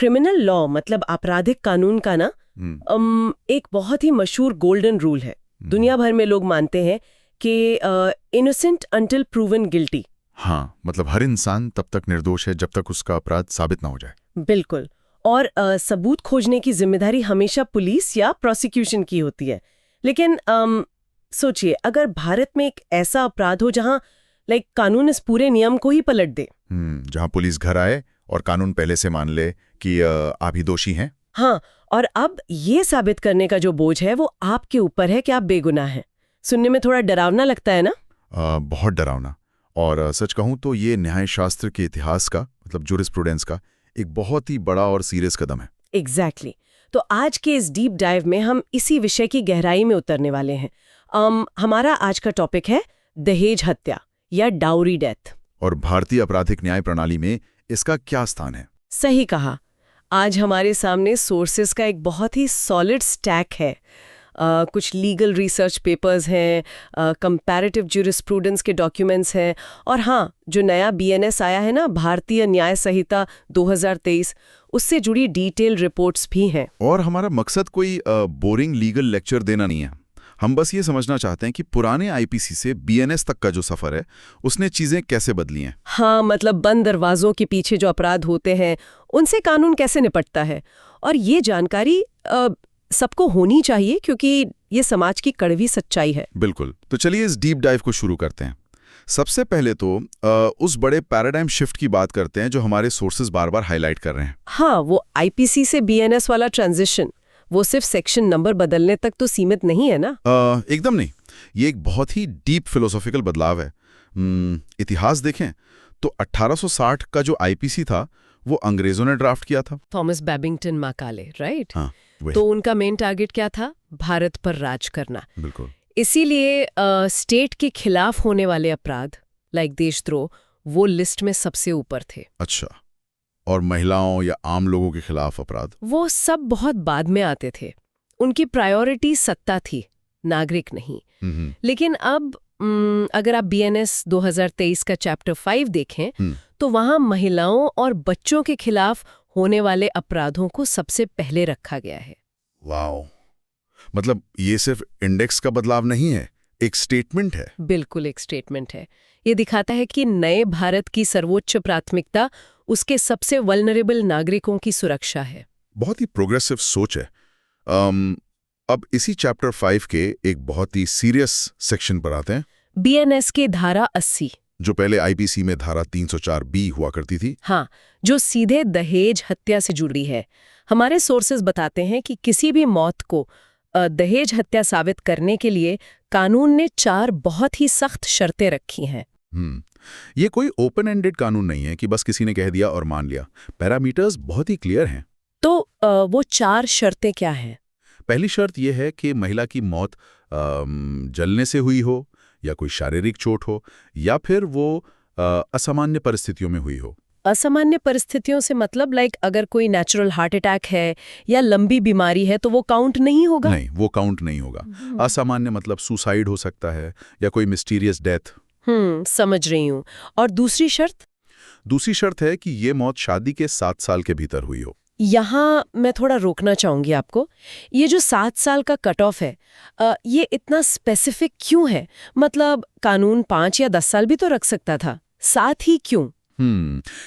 Criminal law मतलब आपराधिक कानून का ना एक बहुत ही मशहूर गोल्डन रूल है। दुनिया भर में लोग मानते हैं कि इनोसेंट अंटिल प्रूवन गिल्टी। हाँ, मतलब हर इंसान तब तक निर्दोष है जब तक उसका अपराध साबित ना हो जाए। बिल्कुल। और सबूत खोजने की जिम्मेदारी हमेशा पुलिस या प्रोसिक्यूशन की होती है। लेकिन सोचिए, अगर भारत में एक ऐसा अपराध हो जहां कानून इस पूरे नियम को ही पलट दे। जहां पुलिस घर आए और कानून पहले से मान ले कि आप ही दोषी हैं। हाँ, और अब ये साबित करने का जो बोझ है वो आपके ऊपर है कि आप बेगुनाह हैं। सुनने में थोड़ा डरावना लगता है ना? बहुत डरावना। और सच कहूं तो ये न्यायशास्त्र के इतिहास का मतलब जूरिस्प्रूडेंस का एक बहुत ही बड़ा और सीरियस कदम है। एग्जैक्टली। तो आज के इस डीप डाइव में हम इसी विषय की गहराई में उतरने वाले हैं। हमारा आज का टॉपिक है दहेज हत्या या डाउरी डेथ। और भारतीय आपराधिक न्याय प्रणाली में इसका क्या स्थान है? सही कहा। आज हमारे सामने सोर्सेस का एक बहुत ही सॉलिड स्टैक है। कुछ लीगल रिसर्च पेपर्स हैं, कंपैरेटिव ज्यूरिस्प्रूडेंस के डॉक्यूमेंट्स हैं, और हाँ, जो नया बीएनएस आया है ना, भारतीय न्याय संहिता 2023, उससे जुड़ी डिटेल रिपोर्ट्स भी हैं। और हमारा मकसद कोई बोरिंग लीगल लेक्चर देना नहीं है। हम बस ये समझना चाहते हैं कि पुराने आईपीसी से बीएनएस तक का जो सफर है उसने चीजें कैसे बदली हैं। हाँ, मतलब बंद दरवाजों के पीछे जो अपराध होते हैं उनसे कानून कैसे निपटता है। और ये जानकारी सबको होनी चाहिए क्योंकि ये समाज की कड़वी सच्चाई है। बिल्कुल। तो चलिए इस डीप डाइव को शुरू करते हैं। सबसे पहले तो उस बड़े पैराडाइम शिफ्ट की बात करते हैं जो हमारे सोर्सेज बार बार हाईलाइट कर रहे हैं। हाँ, वो आईपीसी से बीएनएस वाला ट्रांजिशन, वो सिर्फ सेक्शन नंबर बदलने तक तो सीमित नहीं है ना? एकदम नहीं। ये एक बहुत ही डीप फिलोसॉफिकल बदलाव है। इतिहास देखें तो 1860 का जो आईपीसी था वो अंग्रेजों ने ड्राफ्ट किया था। Thomas Babington Macaulay, right? हाँ, तो उनका मेन टारगेट क्या था? भारत पर राज करना। बिल्कुल। इसीलिए स्टेट के खिलाफ होने वाले अपराध लाइक देशद्रोह वो लिस्ट में सबसे ऊपर थे। अच्छा, और महिलाओं या आम लोगों के खिलाफ अपराध? वो सब बहुत बाद में आते थे। उनकी प्रायोरिटी सत्ता थी, नागरिक नहीं। लेकिन अब अगर आप बीएनएस 2023 का चैप्टर 5 देखें तो वहां महिलाओं और बच्चों के खिलाफ होने वाले अपराधों को सबसे पहले रखा गया है। वाओ, मतलब ये सिर्फ इंडेक्स का बदलाव नहीं है, एक स्टेटमेंट है। बिल्कुल एक स्टेटमेंट है। ये दिखाता है कि नए भारत की सर्वोच्च प्राथमिकता उसके सबसे वल्नरेबल नागरिकों की सुरक्षा है। बहुत ही प्रोग्रेसिव सोच है। अब इसी चैप्टर 5 के एक बहुत ही सीरियस सेक्शन पर आते हैं। बीएनएस के धारा 80, जो पहले आईपीसी में धारा 304 बी हुआ करती थी। हाँ, जो सीधे दहेज हत्या से जुड़ी है। हमारे सोर्सेज बताते हैं कि किसी भी मौत को दहेज हत्या साबित करने के लिए कानून ने 4 बहुत ही सख्त शर्तें रखी हैं। ये कोई ओपन एंडेड कानून नहीं है कि बस किसी ने कह दिया और मान लिया। पैरामीटर्स बहुत ही क्लियर हैं। तो वो 4 शर्तें क्या हैं? पहली शर्त यह है कि महिला की मौत जलने से हुई हो, या कोई शारीरिक चोट हो, या फिर वो असामान्य परिस्थितियों में हुई हो। असामान्य परिस्थितियों से मतलब अगर कोई नेचुरल हार्ट अटैक है या लंबी बीमारी है तो वो काउंट नहीं होगा? नहीं, वो काउंट नहीं होगा। असामान्य मतलब सुसाइड हो सकता है या कोई मिस्टीरियस डेथ। समझ रही हूँ। और दूसरी शर्त? दूसरी शर्त है कि ये मौत शादी के 7 साल के भीतर हुई हो। यहाँ मैं थोड़ा रोकना चाहूंगी आपको। ये जो 7 साल का कट ऑफ है, ये इतना स्पेसिफिक क्यों है? मतलब कानून 5 या 10 साल भी तो रख सकता था, 7 ही क्यों?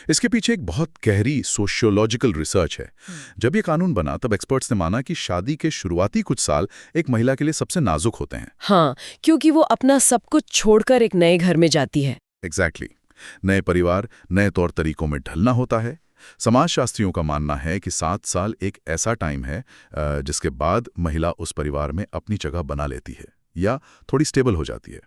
इसके पीछे एक बहुत गहरी सोशियोलॉजिकल रिसर्च है। जब ये कानून बना तब एक्सपर्ट्स ने माना कि शादी के शुरुआती कुछ साल एक महिला के लिए सबसे नाजुक होते हैं। हाँ, क्योंकि वो अपना सब कुछ छोड़कर एक नए घर में जाती है। एग्जैक्टली। नए परिवार, नए तौर तरीकों में ढलना होता है। समाजशास्त्रियों का मानना है कि 7 साल एक ऐसा टाइम है जिसके बाद महिला उस परिवार में अपनी जगह बना लेती है या थोड़ी स्टेबल हो जाती है।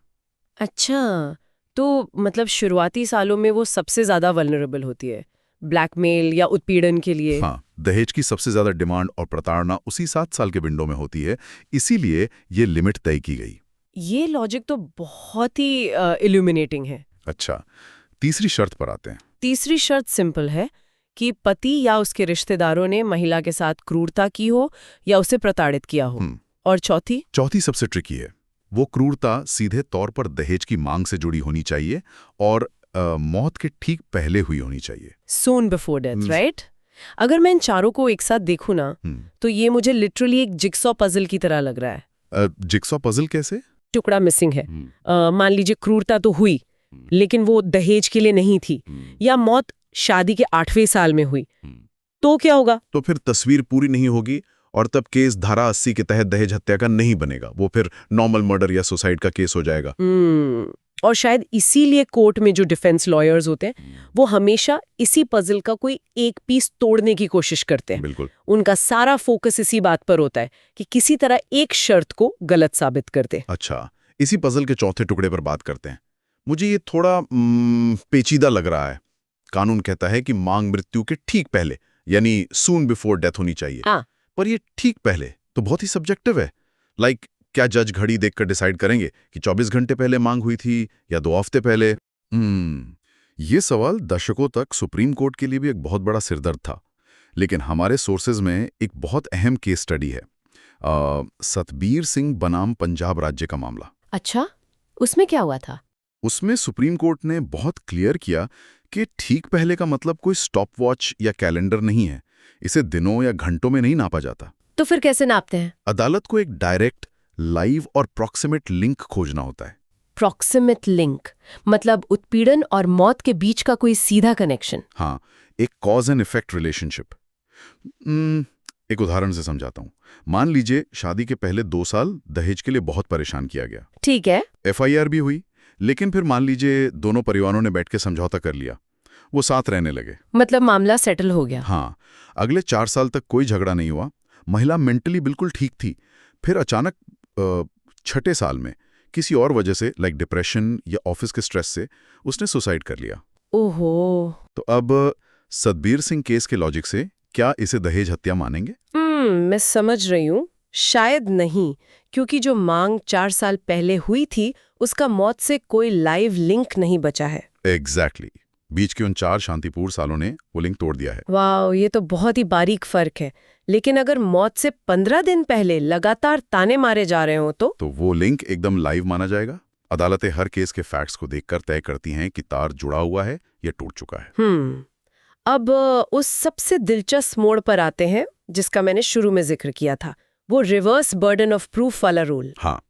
अच्छा, तो मतलब शुरुआती सालों में वो सबसे ज्यादा वल्नरेबल होती है ब्लैकमेल या उत्पीड़न के लिए। हाँ, दहेज की सबसे ज्यादा डिमांड और प्रताड़ना उसी 7 साल के विंडो में होती है, इसीलिए ये लिमिट तय की गई। ये लॉजिक तो बहुत ही इल्यूमिनेटिंग है। अच्छा, तीसरी शर्त पर आते हैं। तीसरी शर्त सिंपल है कि पति या उसके रिश्तेदारों ने महिला के साथ क्रूरता की हो या उसे प्रताड़ित किया हो। और चौथी सबसे ट्रिकी है। वो क्रूरता सीधे तौर पर दहेज की मांग से जुड़ी होनी चाहिए और मौत के ठीक पहले हुई होनी चाहिए। Soon before death, right? अगर मैं इन चारों को एक साथ देखूं ना, तो ये मुझे लिटरली एक जिक्सॉ पजल की तरह लग रहा है। जिक्सॉ पजल कैसे? टुकड़ा मिसिंग है। मान लीजिए क्रूरता तो हुई, लेकिन वो दहेज के लिए नहीं थी, या मौत शादी के 8वें साल में हुई, तो क्या होगा? तो फिर तस्वीर पूरी नहीं होगी और तब केस धारा 80 के तहत दहेज हत्या का नहीं बनेगा, वो फिर नॉर्मल मर्डर या सुसाइड का केस हो जाएगा। और शायद इसीलिए कोर्ट में जो डिफेंस लॉयर्स होते हैं वो हमेशा इसी पजल का कोई एक पीस तोड़ने की कोशिश करते हैं। बिल्कुल। उनका सारा फोकस इसी बात पर होता है कि किसी तरह एक शर्त को गलत साबित कर दे। अच्छा, इसी पजल के चौथे टुकड़े पर बात करते हैं। मुझे ये थोड़ा पेचीदा लग रहा है। कानून कहता है कि मांग मृत्यु के ठीक पहले, यानी सून बिफोर डेथ होनी चाहिए। हाँ। पर ये ठीक पहले तो बहुत ही सब्जेक्टिव है। क्या जज घड़ी देखकर डिसाइड करेंगे कि 24 घंटे पहले मांग हुई थी या 2 हफ्ते पहले? ये सवाल दशकों तक सुप्रीम कोर्ट के लिए भी एक बहुत बड़ा सिरदर्द था। लेकिन हमारे सोर्सेज में एक बहुत अहम केस स्टडी है, सतबीर सिंह बनाम पंजाब राज्य का मामला। अच्छा, उसमें क्या हुआ था? उसमें सुप्रीम कोर्ट ने बहुत क्लियर किया कि ठीक पहले का मतलब कोई स्टॉप वॉच या कैलेंडर नहीं है। इसे दिनों या घंटों में नहीं नापा जाता। तो फिर कैसे नापते हैं? अदालत को एक डायरेक्ट, लाइव और प्रॉक्सिमेट लिंक खोजना होता है। प्रॉक्सिमेट लिंक मतलब उत्पीड़न और मौत के बीच का कोई सीधा कनेक्शन। हाँ, एक कॉज एंड इफेक्ट रिलेशनशिप। एक उदाहरण से समझाता हूं। मान लीजिए शादी के पहले 2 साल दहेज के लिए बहुत परेशान किया गया। ठीक है। FIR भी हुई, लेकिन फिर मान लीजिए दोनों परिवारों ने बैठ के समझौता कर लिया, वो साथ रहने लगे। मतलब मामला सेटल हो गया। हाँ, अगले 4 साल तक कोई झगड़ा नहीं हुआ, महिला मेंटली बिल्कुल ठीक थी। फिर अचानक 6ठे साल में किसी और वजह से, लाइक डिप्रेशन या ऑफिस के स्ट्रेस से, उसने सुसाइड कर लिया। ओहो। तो अब सतबीर सिंह केस के लॉजिक से क्या इसे दहेज हत्या मानेंगे? मैं समझ रही हूँ। शायद नहीं, क्योंकि जो मांग 4 साल पहले हुई थी उसका मौत से कोई लाइव लिंक नहीं बचा है। एग्जैक्टली। बीच के उन 4 शांतिपूर्ण सालों ने वो लिंक तोड़ दिया है। वाह, ये तो बहुत ही बारीक फर्क है। लेकिन अगर मौत से 15 दिन पहले लगातार ताने मारे जा रहे हो तो वो लिंक एकदम लाइव माना जाएगा। अदालतें हर केस के फैक्ट्स को देखकर तय करती हैं कि तार जुड़ा हुआ है या टूट चुका है। अब उस सबसे दिलचस्प मोड़ पर आते हैं जिसका मैंने शुरू में जिक्र किया था, वो रिवर्स बर्डन ऑफ प्रूफ वाला रूल। हाँ,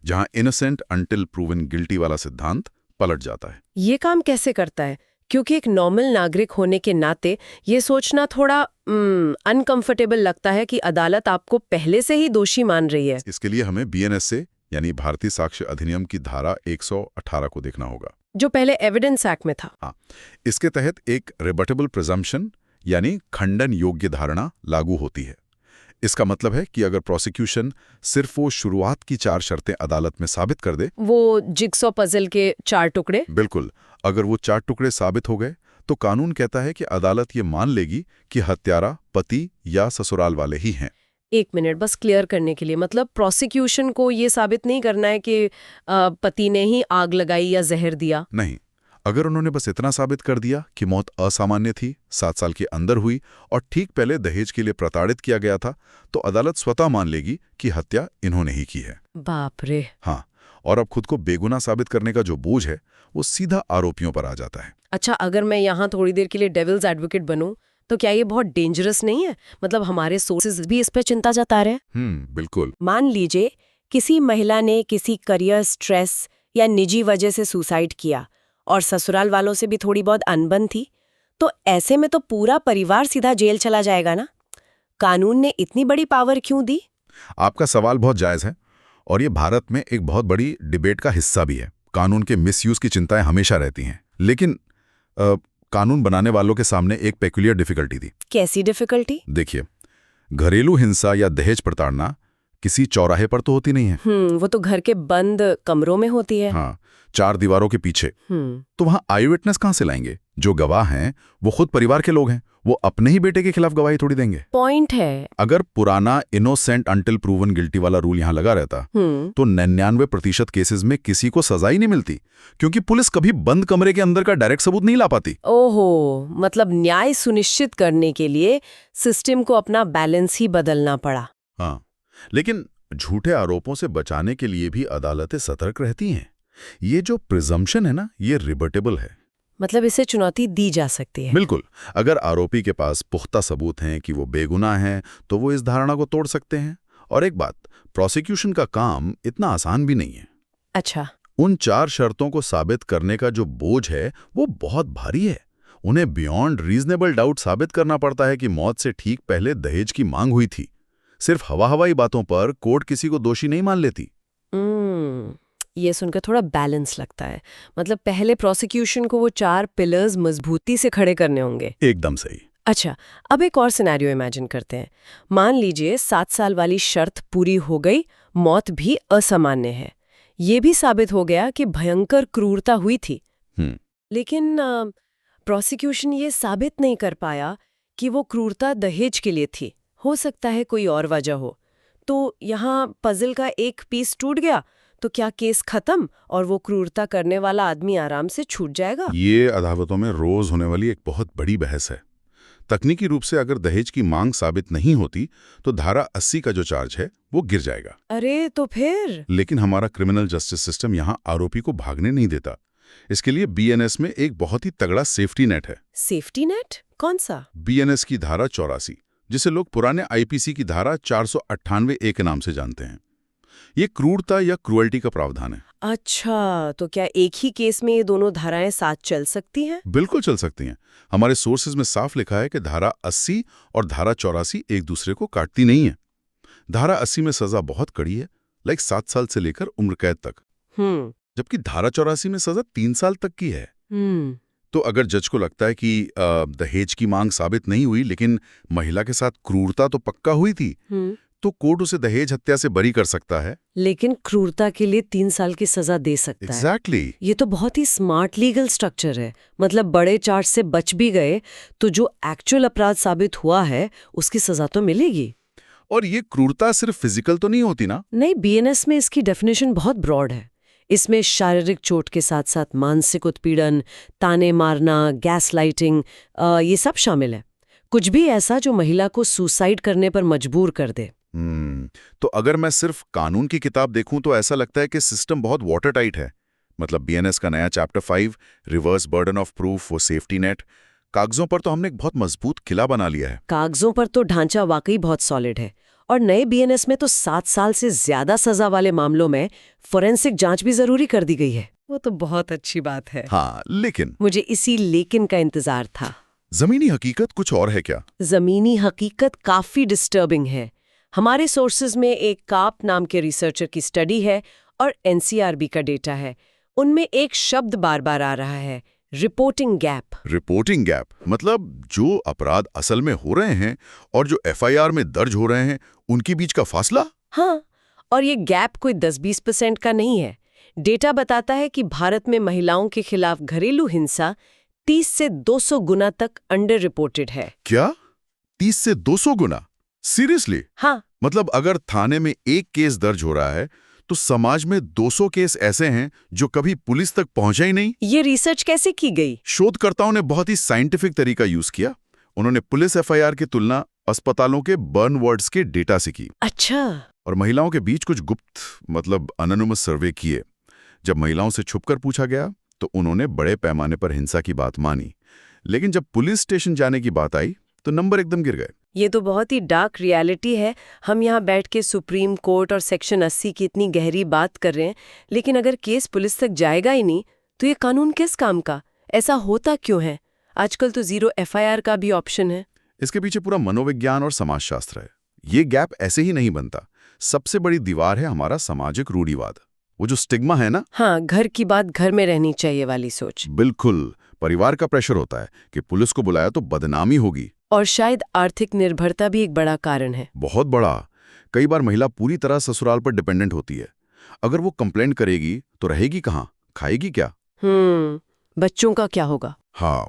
जहां इनोसेंट अंटिल प्रूवन गिल्टी वाला सिद्धांत पलट जाता है। ये काम कैसे करता है? क्योंकि एक नॉर्मल नागरिक होने के नाते ये सोचना थोड़ा अनकंफर्टेबल लगता है कि अदालत आपको पहले से ही दोषी मान रही है। इसके लिए हमें BNS से, यानी भारतीय साक्ष्य अधिनियम की धारा 118 को देखना होगा, जो पहले एविडेंस एक्ट में था। हाँ, इसके तहत एक रिबटेबल प्रिजम्पशन यानी खंडन योग्य धारणा लागू होती है। इसका मतलब है कि अगर प्रोसिक्यूशन सिर्फ वो शुरुआत की 4 शर्तें अदालत में साबित कर दे, वो जिक्सॉ पजल के 4 टुकड़े, बिल्कुल, अगर वो 4 टुकड़े साबित हो गए तो कानून कहता है कि अदालत ये मान लेगी कि हत्यारा पति या ससुराल वाले ही हैं। 1 मिनट बस क्लियर करने के लिए, मतलब प्रोसिक्यूशन को ये साबित नहीं करना है कि पति ने ही आग लगाई या जहर दिया। नहीं, अगर उन्होंने बस इतना साबित कर दिया कि मौत असामान्य थी, 7 साल के अंदर हुई और ठीक पहले दहेज के लिए प्रताड़ित किया गया था, तो अदालत स्वतः मान लेगी कि हत्या इन्होंने ही की है। बाप रे। हाँ, और अब खुद को बेगुनाह साबित करने का जो बोझ है वो सीधा आरोपियों पर आ जाता है। अच्छा, अगर मैं यहाँ थोड़ी देर के लिए डेविल्स एडवोकेट बनूं तो क्या ये बहुत डेंजरस नहीं है? मतलब हमारे सोर्सेज भी इस पे चिंता जता रहे हैं। बिल्कुल। मान लीजिए किसी महिला ने किसी करियर स्ट्रेस या निजी वजह से सुसाइड किया और ससुराल वालों से भी थोड़ी बहुत अनबन थी, तो ऐसे में तो पूरा परिवार सीधा जेल चला जाएगा ना? कानून ने इतनी बड़ी पावर क्यों दी? आपका सवाल बहुत जायज है और ये भारत में एक बहुत बड़ी डिबेट का हिस्सा भी है। कानून के मिसयूज की चिंताएं हमेशा रहती हैं, लेकिन कानून बनाने वालों के सामने एक पेक्यूलियर डिफिकल्टी थी। कैसी डिफिकल्टी? देखिए, घरेलू हिंसा या दहेज प्रताड़ना किसी चौराहे पर तो होती नहीं है। वो तो घर के बंद कमरों में होती है। हाँ, 4 दीवारों के पीछे। तो वहां आई विटनेस कहां से लाएंगे? जो गवाह हैं वो खुद परिवार के लोग हैं, वो अपने ही बेटे के खिलाफ गवाही थोड़ी देंगे। पॉइंट है। अगर पुराना इनोसेंट अंटिल प्रूवन गिल्टी वाला रूल यहां लगा रहता तो 99% केसेस में किसी को सजा ही नहीं मिलती, क्योंकि पुलिस कभी बंद कमरे के अंदर का डायरेक्ट सबूत नहीं ला पाती। ओहो, मतलब न्याय सुनिश्चित करने के लिए सिस्टम को अपना बैलेंस ही बदलना पड़ा। हाँ, लेकिन झूठे आरोपों से बचाने के लिए भी अदालतें सतर्क रहती हैं। ये जो प्रिजम्पशन है ना, ये रिबटेबल है। मतलब इसे चुनौती दी जा सकती है। बिल्कुल। अगर आरोपी के पास पुख्ता सबूत हैं कि वो बेगुनाह हैं, तो वो इस धारणा को तोड़ सकते हैं। और एक बात, प्रोसिक्यूशन का काम इतना आसान भी नहीं है। अच्छा। उन 4 शर्तों को साबित करने का जो बोझ है वो बहुत भारी है। उन्हें बियॉन्ड रीजनेबल डाउट साबित करना पड़ता है कि मौत से ठीक पहले दहेज की मांग हुई थी। सिर्फ हवा-हवाई बातों पर कोर्ट किसी को दोषी नहीं मान लेती। ये सुनकर थोड़ा बैलेंस लगता है। मतलब पहले प्रोसिक्यूशन को वो 4 पिलर्स मजबूती से खड़े करने होंगे। एकदम सही। अच्छा, अब एक और सिनेरियो इमेजिन करते हैं। मान लीजिए 7 साल वाली शर्त पूरी हो गई, मौत भी असामान्य है। ये भी साबित हो गया कि भयंकर क्रूरता हुई थी। लेकिन प्रोसिक्यूशन ये साबित नहीं कर पाया कि वो क्रूरता दहेज के लिए थी। हो सकता है कोई और वजह हो। तो यहाँ पजल का एक पीस टूट गया, तो क्या केस खत्म और वो क्रूरता करने वाला आदमी आराम से छूट जाएगा? ये अदालतों में रोज होने वाली एक बहुत बड़ी बहस है। तकनीकी रूप से अगर दहेज की मांग साबित नहीं होती तो धारा 80 का जो चार्ज है वो गिर जाएगा। अरे तो फिर? लेकिन हमारा क्रिमिनल जस्टिस सिस्टम यहाँ आरोपी को भागने नहीं देता। इसके लिए बीएनएस में एक बहुत ही तगड़ा सेफ्टी नेट है। Safety net? कौन सा? बीएनएस की धारा 84, जिसे लोग पुराने आईपीसी की धारा 498A के नाम से जानते हैं। ये क्रूरता या क्रुएल्टी का प्रावधान है। अच्छा, तो क्या एक ही केस में ये दोनों धाराएं साथ चल सकती हैं? बिल्कुल चल सकती हैं। हमारे सोर्सेज में साफ लिखा है कि धारा 80 और धारा 84 एक दूसरे को काटती नहीं है। धारा 80 में सजा बहुत कड़ी है, लाइक 7 साल से लेकर उम्र कैद तक, जबकि धारा 84 में सजा 3 साल तक की है। तो अगर जज को लगता है कि दहेज की मांग साबित नहीं हुई लेकिन महिला के साथ क्रूरता तो पक्का हुई थी, तो कोर्ट उसे दहेज हत्या से बरी कर सकता है, लेकिन क्रूरता के लिए 3 साल की सजा दे सकता है। एग्जैक्टली। ये तो बहुत ही स्मार्ट लीगल स्ट्रक्चर है। मतलब बड़े चार्ज से बच भी गए तो जो एक्चुअल अपराध साबित हुआ है उसकी सजा तो मिलेगी। और ये क्रूरता सिर्फ फिजिकल तो नहीं होती ना? नहीं, बीएनएस में इसकी डेफिनेशन बहुत ब्रॉड है। इसमें शारीरिक चोट के साथ साथ मानसिक उत्पीड़न, ताने मारना, गैस लाइटिंग, ये सब शामिल है। कुछ भी ऐसा जो महिला को सुसाइड करने पर मजबूर कर दे। तो अगर मैं सिर्फ कानून की किताब देखूं तो ऐसा लगता है कि सिस्टम बहुत वाटर टाइट है। मतलब बीएनएस का नया chapter 5, reverse burden of proof, वो सेफ्टी नेट, कागजों पर तो हमने एक बहुत मजबूत किला बना लिया है। कागजों पर तो ढांचा वाकई बहुत सॉलिड है। और नए बीएनएस में तो 7 साल से ज्यादा सजा वाले मामलों में फोरेंसिक जांच भी जरूरी कर दी गई है। वो तो बहुत अच्छी बात है। हाँ, लेकिन मुझे इसी लेकिन का इंतजार था। जमीनी हकीकत कुछ और है क्या? जमीनी हकीकत काफी डिस्टर्बिंग है। हमारे सोर्सेज में एक काप नाम के रिसर्चर की स्टडी है और एनसीआरबी का डेटा है। उनमें एक शब्द बार बार आ रहा है, रिपोर्टिंग गैप। रिपोर्टिंग गैप मतलब जो अपराध असल में हो रहे हैं और जो एफआईआर में दर्ज हो रहे हैं उनके बीच का फासला। हाँ, और ये गैप कोई 10-20% का नहीं है। डेटा बताता है कि भारत में महिलाओं के खिलाफ घरेलू हिंसा 30 से 200 गुना तक अंडर रिपोर्टेड है। क्या? 30 से 200 गुना? सीरियसली? हाँ। मतलब अगर थाने में एक केस दर्ज हो रहा है तो समाज में 200 केस ऐसे हैं जो कभी पुलिस तक पहुंचे ही नहीं। ये रिसर्च कैसे की गई? शोधकर्ताओं ने बहुत ही साइंटिफिक तरीका यूज किया। उन्होंने पुलिस एफआईआर की तुलना अस्पतालों के बर्न वार्ड्स के डेटा से की। अच्छा। और महिलाओं के बीच कुछ गुप्त मतलब अनोनिमस सर्वे किए। जब महिलाओं से छुपकर पूछा गया तो उन्होंने बड़े पैमाने पर हिंसा की बात मानी, लेकिन जब पुलिस स्टेशन जाने की बात आई तो नंबर एकदम गिर गए। ये तो बहुत ही डार्क रियलिटी है। हम यहाँ बैठ के सुप्रीम कोर्ट और सेक्शन 80 की इतनी गहरी बात कर रहे हैं, लेकिन अगर केस पुलिस तक जाएगा ही नहीं तो ये कानून किस काम का? ऐसा होता क्यों है? आजकल तो 0 एफआईआर का भी ऑप्शन है। इसके पीछे पूरा मनोविज्ञान और समाजशास्त्र है। ये गैप ऐसे ही नहीं बनता। सबसे बड़ी दीवार है हमारा सामाजिक रूढ़िवाद, वो जो स्टिग्मा है ना। हाँ, घर की बात घर में रहनी चाहिए वाली सोच। बिल्कुल। परिवार का प्रेशर होता है कि पुलिस को बुलाया तो बदनामी होगी। और शायद आर्थिक निर्भरता भी एक बड़ा कारण है। बहुत बड़ा। कई बार महिला पूरी तरह ससुराल पर डिपेंडेंट होती है। अगर वो कंप्लेंट करेगी तो रहेगी कहाँ, खाएगी क्या? बच्चों का क्या होगा? हाँ,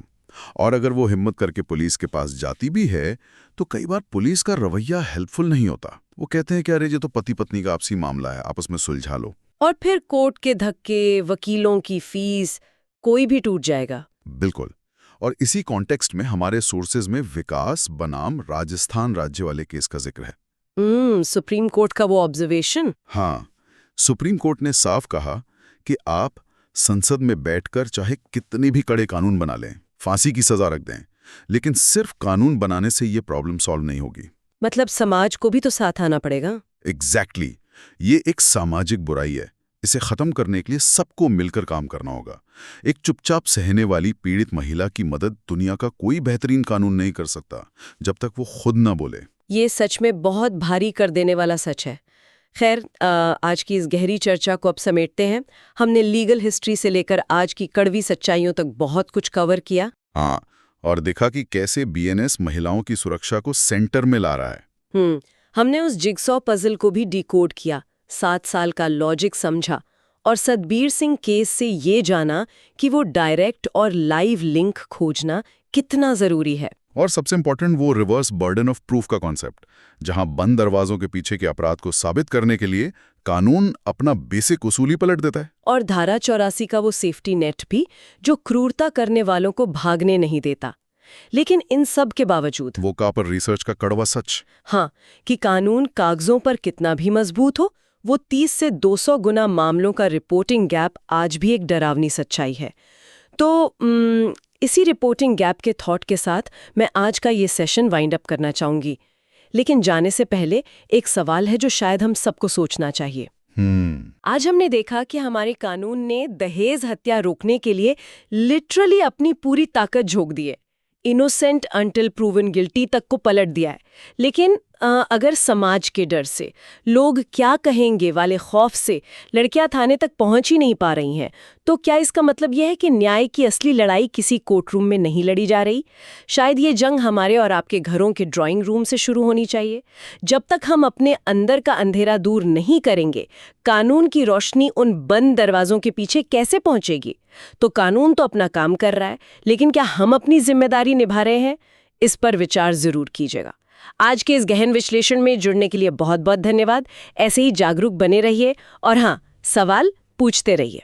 और अगर वो हिम्मत करके पुलिस के पास जाती भी है तो कई बार पुलिस का रवैया हेल्पफुल नहीं होता। वो कहते हैं कि अरे ये तो पति पत्नी का आपसी मामला है, आपस में सुलझा लो। और फिर कोर्ट के धक्के, वकीलों की फीस, कोई भी टूट जाएगा। बिल्कुल। और इसी कॉन्टेक्स्ट में हमारे सोर्सेज में विकास बनाम राजस्थान राज्य वाले केस का जिक्र है। सुप्रीम कोर्ट का वो ऑब्जर्वेशन। हाँ, सुप्रीम कोर्ट ने साफ कहा कि आप संसद में बैठकर चाहे कितने भी कड़े कानून बना लें, फांसी की सजा रख दें, लेकिन सिर्फ कानून बनाने से ये प्रॉब्लम सॉल्व नहीं होगी। मतलब समाज को भी तो साथ आना पड़ेगा। एग्जैक्टली ये एक सामाजिक बुराई है। इसे खत्म करने के लिए सबको मिलकर काम करना होगा। एक चुपचाप सहने वाली पीड़ित महिला की मदद दुनिया का कोई बेहतरीन कानून नहीं कर सकता जब तक वो खुद ना बोले। ये सच में बहुत भारी कर देने वाला सच है। खैर, आज की इस गहरी चर्चा को अब समेटते हैं। हमने लीगल हिस्ट्री से लेकर आज की कड़वी सच्चाइयों तक बहुत कुछ कवर किया। हाँ, और देखा कि कैसे बीएनएस महिलाओं की सुरक्षा को सेंटर में ला रहा है। हमने उस जिगसॉ पजल को भी डिकोड किया, 7 साल का लॉजिक समझा और सतबीर सिंह केस से ये जाना कि वो डायरेक्ट और लाइव लिंक खोजना कितना जरूरी है। और सबसे इंपॉर्टेंट वो रिवर्स बर्डन ऑफ प्रूफ का कॉन्सेप्ट, जहां बंद दरवाजों के पीछे के अपराध को साबित करने के लिए कानून अपना बेसिक उसूल ही पलट देता है। और धारा 84 का वो सेफ्टी नेट भी, जो क्रूरता करने वालों को भागने नहीं देता। लेकिन इन सब के बावजूद वो कापर रिसर्च का कड़वा सच, हाँ, कि कानून कागजों पर कितना भी मजबूत हो, वो 30 से 200 गुना मामलों का रिपोर्टिंग गैप आज भी एक डरावनी सच्चाई है। तो इसी रिपोर्टिंग गैप के थॉट के साथ मैं आज का ये सेशन वाइंड अप करना चाहूंगी। लेकिन जाने से पहले एक सवाल है जो शायद हम सबको सोचना चाहिए। आज हमने देखा कि हमारे कानून ने दहेज हत्या रोकने के लिए लिटरली अपनी पूरी ताकत झोंक दी है, इनोसेंट अंटिल प्रूवन गिल्टी तक को पलट दिया है। लेकिन अगर समाज के डर से, लोग क्या कहेंगे वाले खौफ से लड़कियां थाने तक पहुंच ही नहीं पा रही हैं, तो क्या इसका मतलब यह है कि न्याय की असली लड़ाई किसी कोर्टरूम में नहीं लड़ी जा रही? शायद ये जंग हमारे और आपके घरों के ड्राइंग रूम से शुरू होनी चाहिए। जब तक हम अपने अंदर का अंधेरा दूर नहीं करेंगे, कानून की रोशनी उन बंद दरवाजों के पीछे कैसे पहुंचेगी? तो कानून तो अपना काम कर रहा है, लेकिन क्या हम अपनी जिम्मेदारी निभा रहे हैं? इस पर विचार जरूर कीजिएगा। आज के इस गहन विश्लेषण में जुड़ने के लिए बहुत बहुत धन्यवाद। ऐसे ही जागरूक बने रहिए और हाँ, सवाल पूछते रहिए।